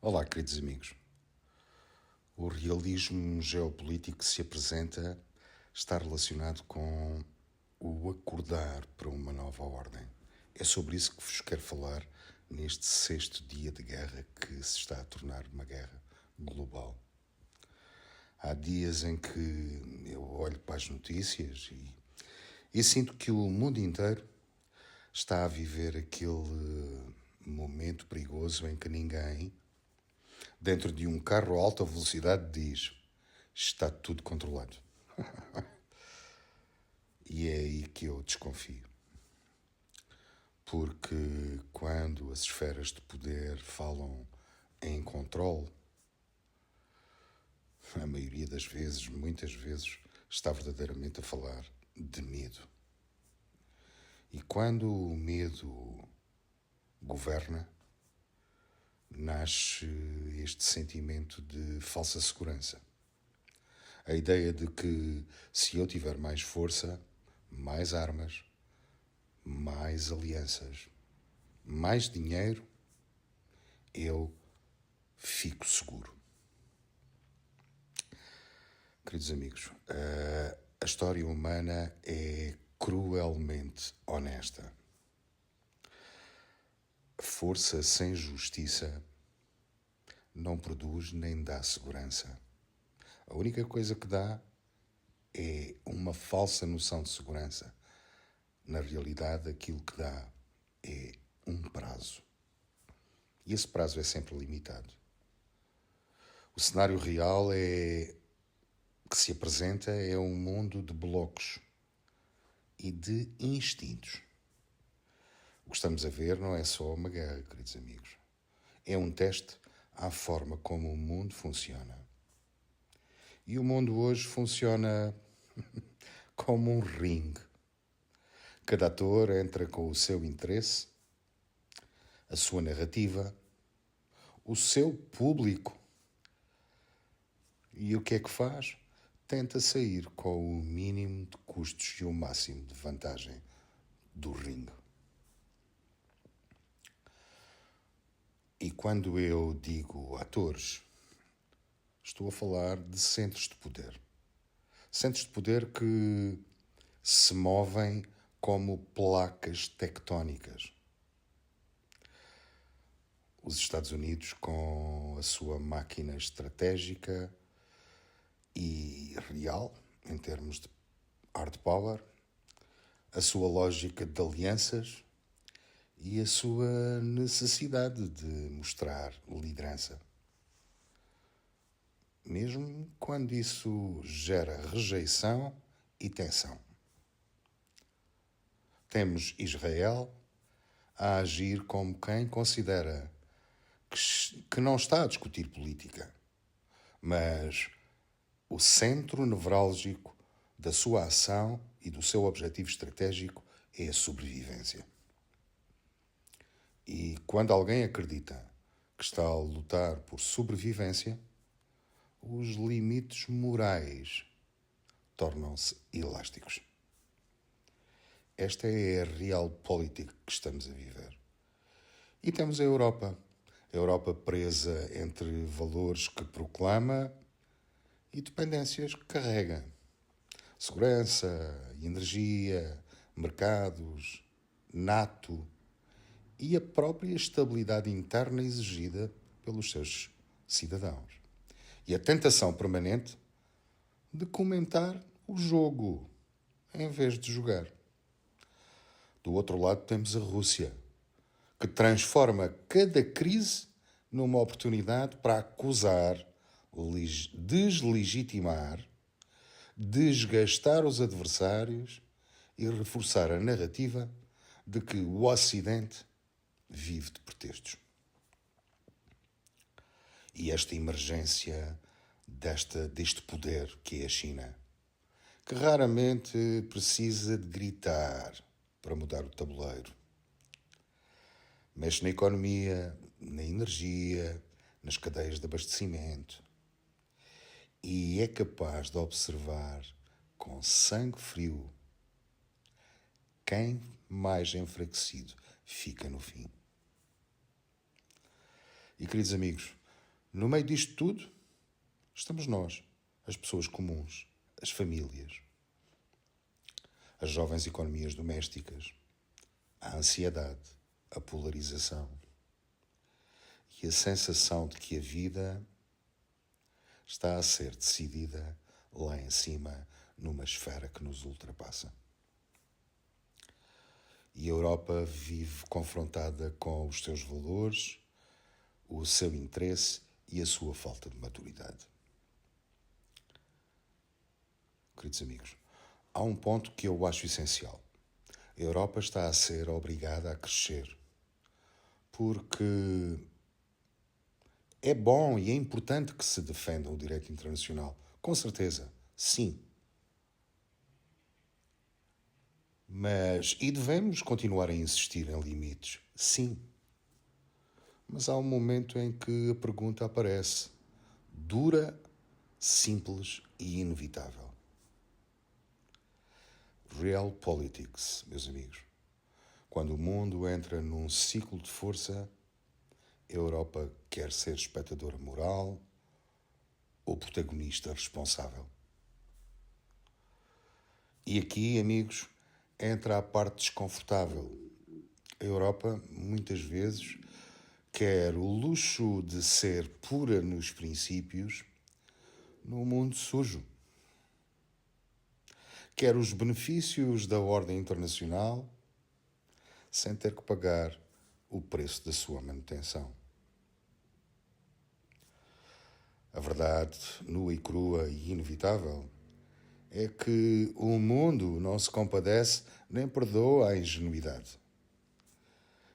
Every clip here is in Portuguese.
Olá, queridos amigos. O realismo geopolítico que se apresenta está relacionado com o acordar para uma nova ordem. É sobre isso que vos quero falar neste sexto dia de guerra que se está a tornar uma guerra global. Há dias em que eu olho para as notícias e sinto que o mundo inteiro está a viver aquele momento perigoso em que ninguém, dentro de um carro a alta velocidade, diz: está tudo controlado. E é aí que eu desconfio. Porque quando as esferas de poder falam em controle, a maioria das vezes, muitas vezes, está verdadeiramente a falar de medo. E quando o medo governa, nasce este sentimento de falsa segurança. A ideia de que se eu tiver mais força, mais armas, mais alianças, mais dinheiro, eu fico seguro. Queridos amigos, a história humana é cruelmente honesta. Força sem justiça não produz nem dá segurança. A única coisa que dá é uma falsa noção de segurança. Na realidade, aquilo que dá é um prazo. E esse prazo é sempre limitado. O cenário real que se apresenta é um mundo de blocos e de instintos. O que estamos a ver não é só uma guerra, queridos amigos. É um teste à forma como o mundo funciona. E o mundo hoje funciona como um ringue. Cada ator entra com o seu interesse, a sua narrativa, o seu público. E o que é que faz? Tenta sair com o mínimo de custos e o máximo de vantagem do ringue. E quando eu digo atores, estou a falar de centros de poder. Centros de poder que se movem como placas tectónicas. Os Estados Unidos, com a sua máquina estratégica e real, em termos de hard power, a sua lógica de alianças e a sua necessidade de mostrar liderança. Mesmo quando isso gera rejeição e tensão. Temos Israel a agir como quem considera que não está a discutir política, mas o centro nevrálgico da sua ação e do seu objetivo estratégico é a sobrevivência. E quando alguém acredita que está a lutar por sobrevivência, os limites morais tornam-se elásticos. Esta é a realpolitik que estamos a viver. E temos a Europa presa entre valores que proclama e dependências que carrega. Segurança, energia, mercados, NATO e a própria estabilidade interna exigida pelos seus cidadãos. E a tentação permanente de comentar o jogo em vez de jogar. Do outro lado temos a Rússia, que transforma cada crise numa oportunidade para acusar, deslegitimar, desgastar os adversários e reforçar a narrativa de que o Ocidente vive de pretextos. E esta emergência deste poder que é a China, que raramente precisa de gritar para mudar o tabuleiro. Mexe na economia, na energia, nas cadeias de abastecimento. E é capaz de observar com sangue frio quem mais enfraquecido fica no fim. E, queridos amigos, No meio disto tudo, estamos nós, as pessoas comuns, as famílias, as jovens economias domésticas, a ansiedade, a polarização e a sensação de que a vida está a ser decidida lá em cima, numa esfera que nos ultrapassa. E a Europa vive confrontada com os seus valores, o seu interesse e a sua falta de maturidade. Queridos amigos, há um ponto que eu acho essencial. A Europa está a ser obrigada a crescer porque é bom e é importante que se defenda o direito internacional. Com certeza, sim. E devemos continuar a insistir em limites? Sim. Mas há um momento em que a pergunta aparece, dura, simples e inevitável. Realpolitik, meus amigos. Quando o mundo entra num ciclo de força, a Europa quer ser espectadora moral ou protagonista responsável. E aqui, amigos, entra a parte desconfortável. A Europa, muitas vezes, quer o luxo de ser pura nos princípios num mundo sujo. Quer os benefícios da ordem internacional sem ter que pagar o preço da sua manutenção. A verdade, nua e crua e inevitável, é que o mundo não se compadece nem perdoa a ingenuidade.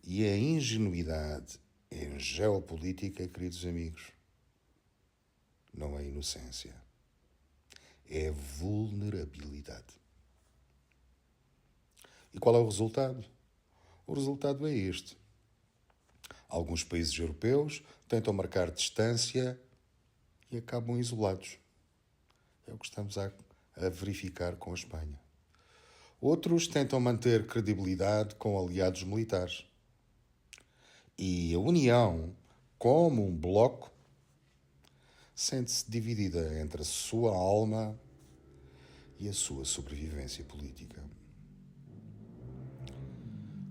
E a ingenuidade em geopolítica, queridos amigos, não é inocência, é vulnerabilidade. E qual é o resultado? O resultado é este. Alguns países europeus tentam marcar distância e acabam isolados. É o que estamos a verificar com a Espanha. Outros tentam manter credibilidade com aliados militares. E a União, como um bloco, sente-se dividida entre a sua alma e a sua sobrevivência política.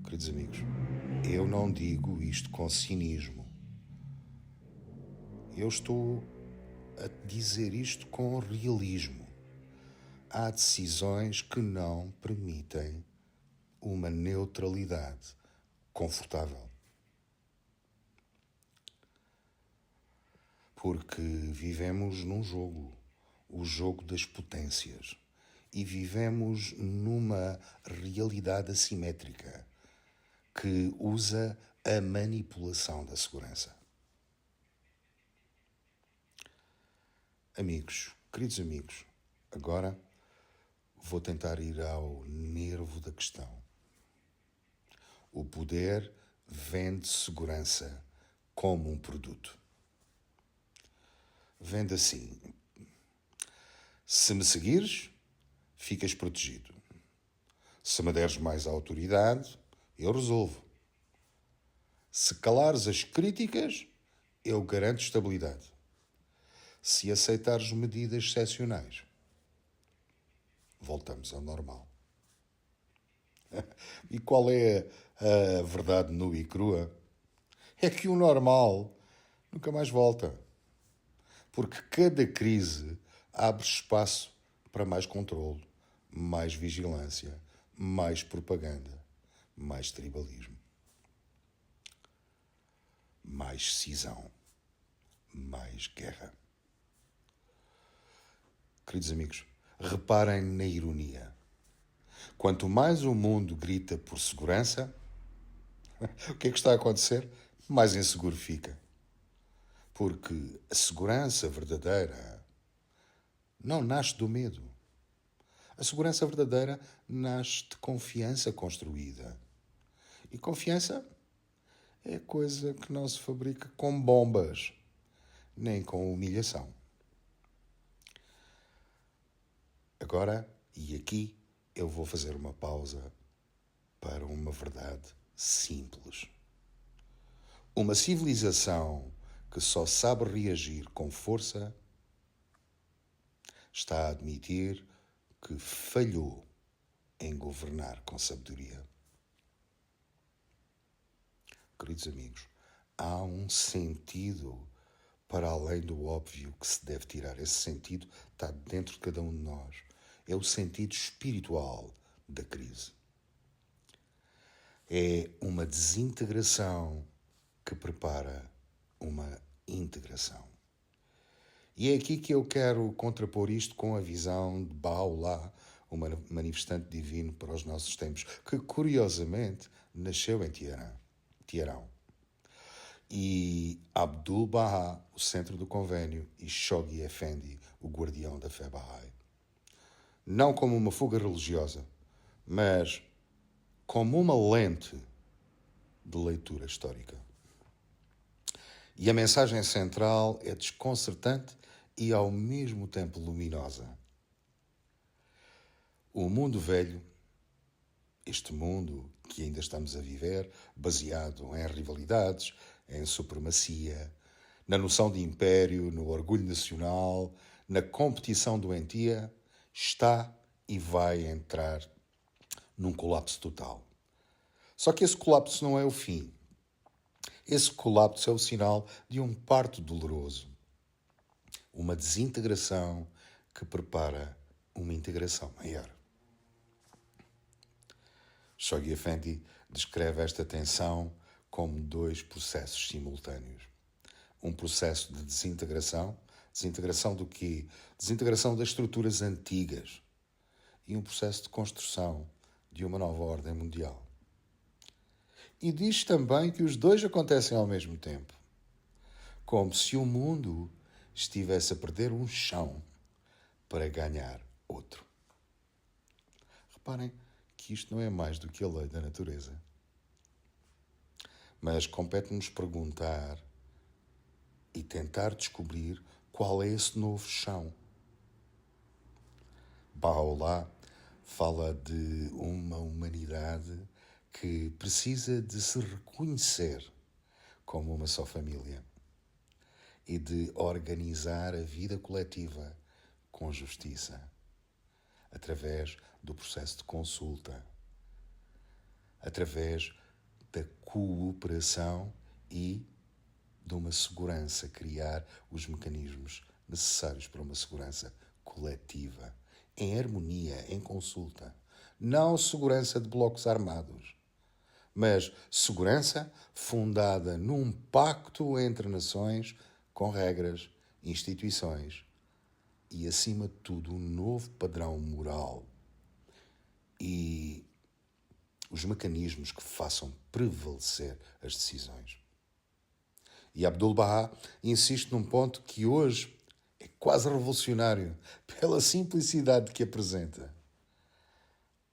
Queridos amigos, eu não digo isto com cinismo. Eu estou a dizer isto com realismo. Há decisões que não permitem uma neutralidade confortável. Porque vivemos num jogo, o jogo das potências, e vivemos numa realidade assimétrica que usa a manipulação da segurança. Amigos, queridos amigos, agora vou tentar ir ao nervo da questão. O poder vende segurança como um produto. Vende assim: se me seguires, ficas protegido. Se me deres mais autoridade, eu resolvo. Se calares as críticas, eu garanto estabilidade. Se aceitares medidas excepcionais, voltamos ao normal. E qual é a verdade nua e crua? É que o normal nunca mais volta. Porque cada crise abre espaço para mais controle, mais vigilância, mais propaganda, mais tribalismo, mais cisão, mais guerra. Queridos amigos, reparem na ironia. Quanto mais o mundo grita por segurança, o que é que está a acontecer? Mais inseguro fica. Porque a segurança verdadeira não nasce do medo. A segurança verdadeira nasce de confiança construída. E confiança é coisa que não se fabrica com bombas, nem com humilhação. Agora, e aqui, eu vou fazer uma pausa para uma verdade simples. Uma civilização que só sabe reagir com força, está a admitir que falhou em governar com sabedoria. Queridos amigos, há um sentido para além do óbvio que se deve tirar. Esse sentido está dentro de cada um de nós. É o sentido espiritual da crise. É uma desintegração que prepara uma integração. E é aqui que eu quero contrapor isto com a visão de Baha'u'lláh, o manifestante divino para os nossos tempos, que curiosamente nasceu em Teherão. E Abdu'l-Bahá, o centro do convênio, e Shoghi Effendi, o guardião da fé Bahá'í. Não como uma fuga religiosa, mas como uma lente de leitura histórica. E a mensagem central é desconcertante e ao mesmo tempo luminosa. O mundo velho, este mundo que ainda estamos a viver, baseado em rivalidades, em supremacia, na noção de império, no orgulho nacional, na competição doentia, está e vai entrar num colapso total. Só que esse colapso não é o fim. Esse colapso é o sinal de um parto doloroso, uma desintegração que prepara uma integração maior. Shoghi Effendi descreve esta tensão como dois processos simultâneos. Um processo de desintegração. Desintegração do quê? Desintegração das estruturas antigas. E um processo de construção de uma nova ordem mundial. E diz também que os dois acontecem ao mesmo tempo. Como se o mundo estivesse a perder um chão para ganhar outro. Reparem que isto não é mais do que a lei da natureza. Mas compete-nos perguntar e tentar descobrir qual é esse novo chão. Baha'u'lláh fala de uma humanidade que precisa de se reconhecer como uma só família e de organizar a vida coletiva com justiça, através do processo de consulta, através da cooperação e de uma segurança, criar os mecanismos necessários para uma segurança coletiva, em harmonia, em consulta. Não segurança de blocos armados, mas segurança fundada num pacto entre nações com regras, instituições e, acima de tudo, um novo padrão moral e os mecanismos que façam prevalecer as decisões. E Abdu'l-Bahá insiste num ponto que hoje é quase revolucionário pela simplicidade que apresenta.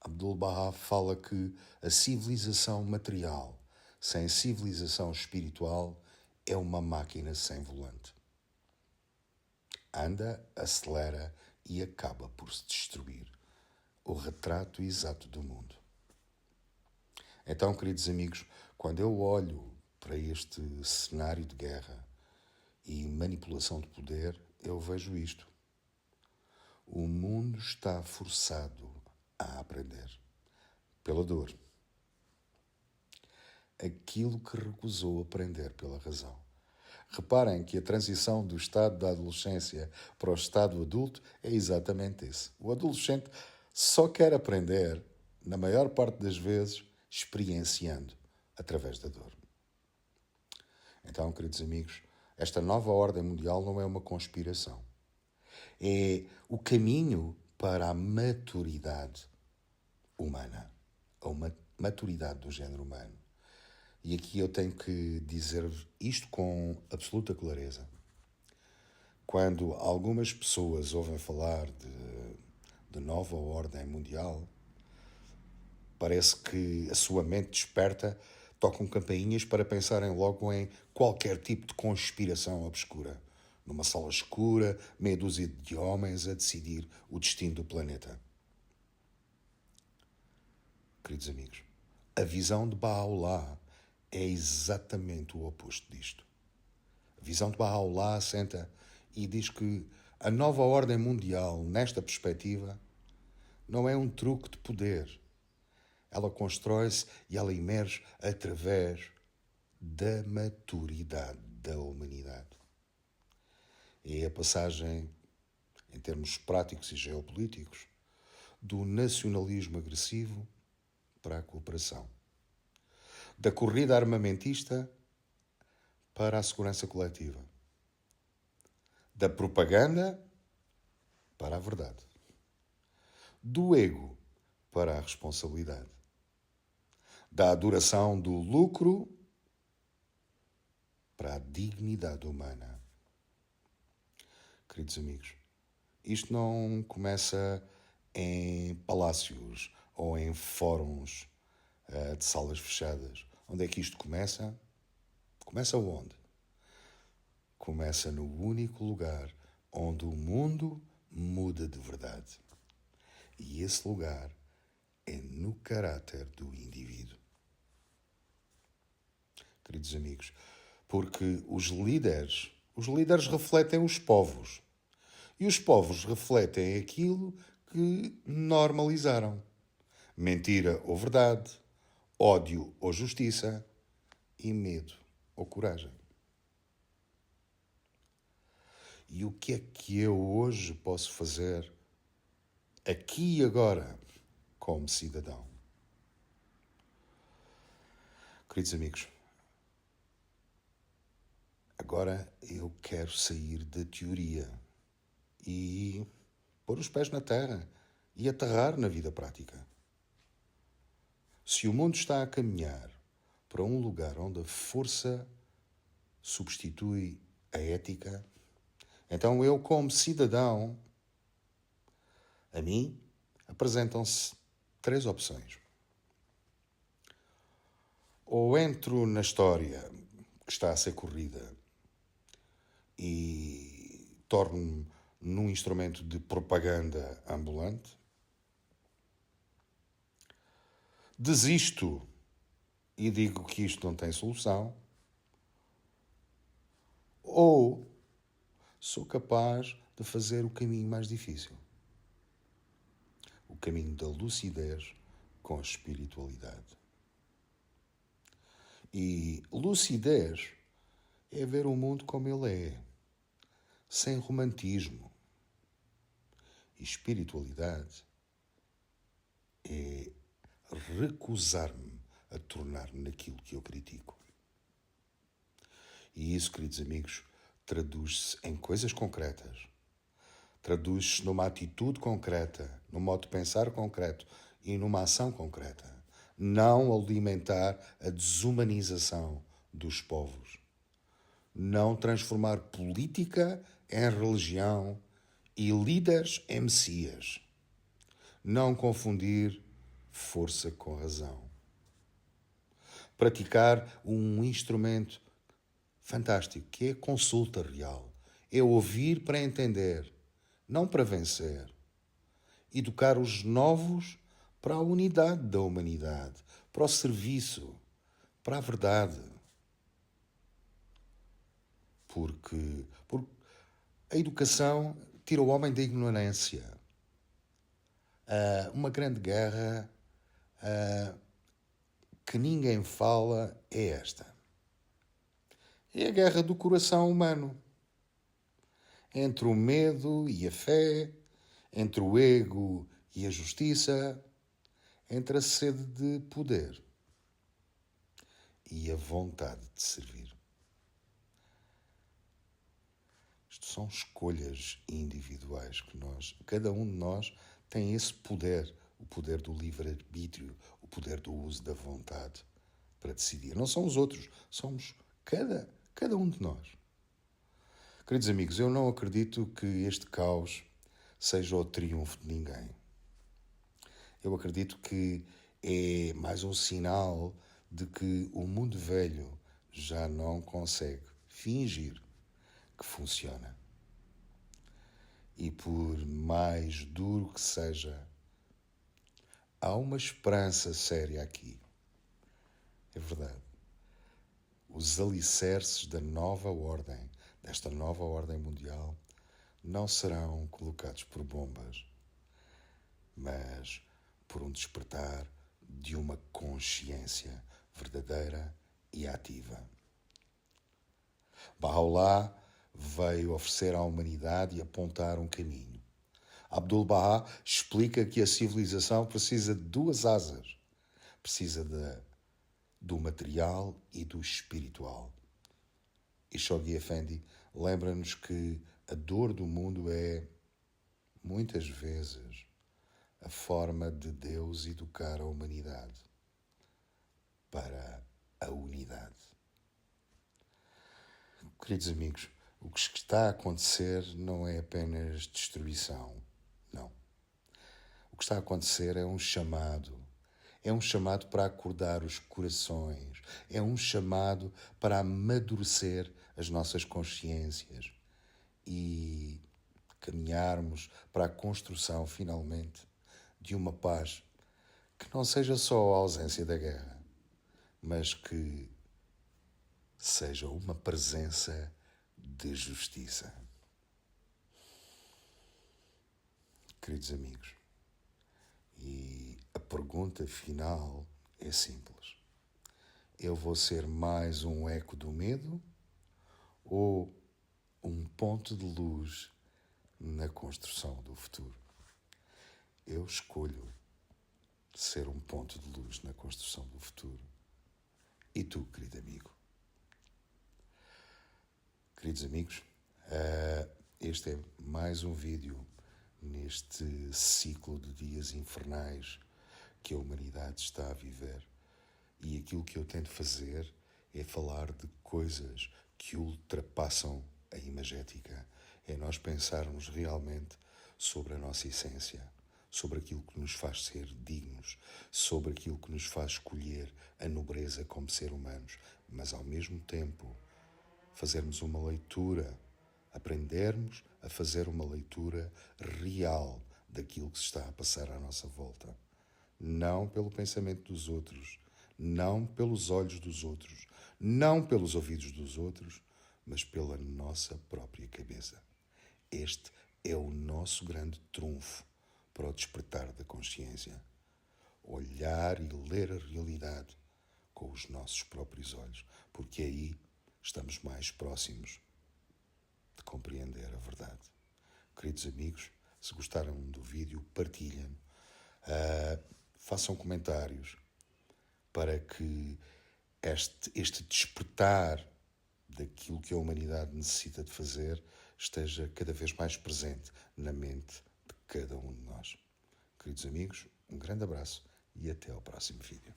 Abdu'l-Bahá fala que a civilização material sem civilização espiritual é uma máquina sem volante. Anda, acelera e acaba por se destruir. O retrato exato do mundo. Então, queridos amigos, quando eu olho para este cenário de guerra e manipulação de poder, eu vejo isto. O mundo está forçado a aprender pela dor. Aquilo que recusou aprender pela razão. Reparem que a transição do estado da adolescência para o estado adulto é exatamente esse. O adolescente só quer aprender, na maior parte das vezes, experienciando através da dor. Então, queridos amigos, esta nova ordem mundial não é uma conspiração. É o caminho para a maturidade humana, a maturidade do género humano. E aqui eu tenho que dizer isto com absoluta clareza. Quando algumas pessoas ouvem falar de nova ordem mundial, parece que a sua mente desperta, tocam campainhas para pensarem logo em qualquer tipo de conspiração obscura. Numa sala escura, meia dúzia de homens a decidir o destino do planeta. Queridos amigos, a visão de Baha'u'lláh é exatamente o oposto disto. A visão de Baha'u'lláh assenta e diz que a nova ordem mundial, nesta perspectiva, não é um truque de poder. Ela constrói-se e ela emerge através da maturidade da humanidade. É a passagem, em termos práticos e geopolíticos, do nacionalismo agressivo para a cooperação. Da corrida armamentista para a segurança coletiva. Da propaganda para a verdade. Do ego para a responsabilidade. Da adoração do lucro para a dignidade humana. Queridos amigos, isto não começa em palácios ou em fóruns de salas fechadas. Onde é que isto começa? Começa onde? Começa no único lugar onde o mundo muda de verdade. E esse lugar é no caráter do indivíduo. Queridos amigos, porque os líderes refletem os povos. E os povos refletem aquilo que normalizaram. Mentira ou verdade, ódio ou justiça e medo ou coragem. E o que é que eu hoje posso fazer, aqui e agora, como cidadão? Queridos amigos, agora eu quero sair da teoria e pôr os pés na terra e aterrar na vida prática. Se o mundo está a caminhar para um lugar onde a força substitui a ética, então eu, como cidadão, a mim apresentam-se 3 opções. Ou entro na história que está a ser corrida e torno-me num instrumento de propaganda ambulante, desisto e digo que isto não tem solução, ou sou capaz de fazer o caminho mais difícil. O caminho da lucidez com a espiritualidade. E lucidez é ver o mundo como ele é, sem romantismo. E espiritualidade é recusar-me a tornar-me naquilo que eu critico. E isso, queridos amigos, traduz-se em coisas concretas. Traduz-se numa atitude concreta, num modo de pensar concreto e numa ação concreta. Não alimentar a desumanização dos povos. Não transformar política em religião e líderes em messias. Não confundir força com razão. Praticar um instrumento fantástico, que é a consulta real. É ouvir para entender, não para vencer. Educar os novos para a unidade da humanidade, para o serviço, para a verdade. Porque a educação tira o homem da ignorância. Uma grande guerra que ninguém fala é esta. É a guerra do coração humano. Entre o medo e a fé, entre o ego e a justiça, entre a sede de poder e a vontade de servir. Isto são escolhas individuais que cada um de nós tem esse poder, o poder do livre-arbítrio, o poder do uso da vontade para decidir. Não são os outros, somos cada um de nós. Queridos amigos, eu não acredito que este caos seja o triunfo de ninguém. Eu acredito que é mais um sinal de que o mundo velho já não consegue fingir que funciona. E por mais duro que seja, há uma esperança séria aqui. É verdade. Os alicerces da nova ordem desta nova ordem mundial não serão colocados por bombas, mas por um despertar de uma consciência verdadeira e ativa. Baha'u'lláh veio oferecer à humanidade e apontar um caminho. Abdu'l-Bahá explica que a civilização precisa de duas asas. Precisa do material e do espiritual. E Shoghi Effendi lembra-nos que a dor do mundo é, muitas vezes, a forma de Deus educar a humanidade para a unidade. Queridos amigos, o que está a acontecer não é apenas destruição, não. O que está a acontecer é um chamado. É um chamado para acordar os corações. É um chamado para amadurecer as nossas consciências e caminharmos para a construção, finalmente, de uma paz que não seja só a ausência da guerra, mas que seja uma presença de justiça. Queridos amigos, e a pergunta final é simples. Eu vou ser mais um eco do medo ou um ponto de luz na construção do futuro? Eu escolho ser um ponto de luz na construção do futuro. E tu, querido amigo? Queridos amigos, este é mais um vídeo neste ciclo de dias infernais que a humanidade está a viver. E aquilo que eu tento fazer é falar de coisas que ultrapassam a imagética. É nós pensarmos realmente sobre a nossa essência, sobre aquilo que nos faz ser dignos, sobre aquilo que nos faz escolher a nobreza como ser humanos, mas ao mesmo tempo fazermos uma leitura, aprendermos a fazer uma leitura real daquilo que se está a passar à nossa volta. Não pelo pensamento dos outros, não pelos olhos dos outros, não pelos ouvidos dos outros, mas pela nossa própria cabeça. Este é o nosso grande trunfo para o despertar da consciência. Olhar e ler a realidade com os nossos próprios olhos, porque aí estamos mais próximos de compreender a verdade. Queridos amigos, se gostaram do vídeo, partilhem, façam comentários para que este despertar daquilo que a humanidade necessita de fazer esteja cada vez mais presente na mente de cada um de nós. Queridos amigos, um grande abraço e até ao próximo vídeo.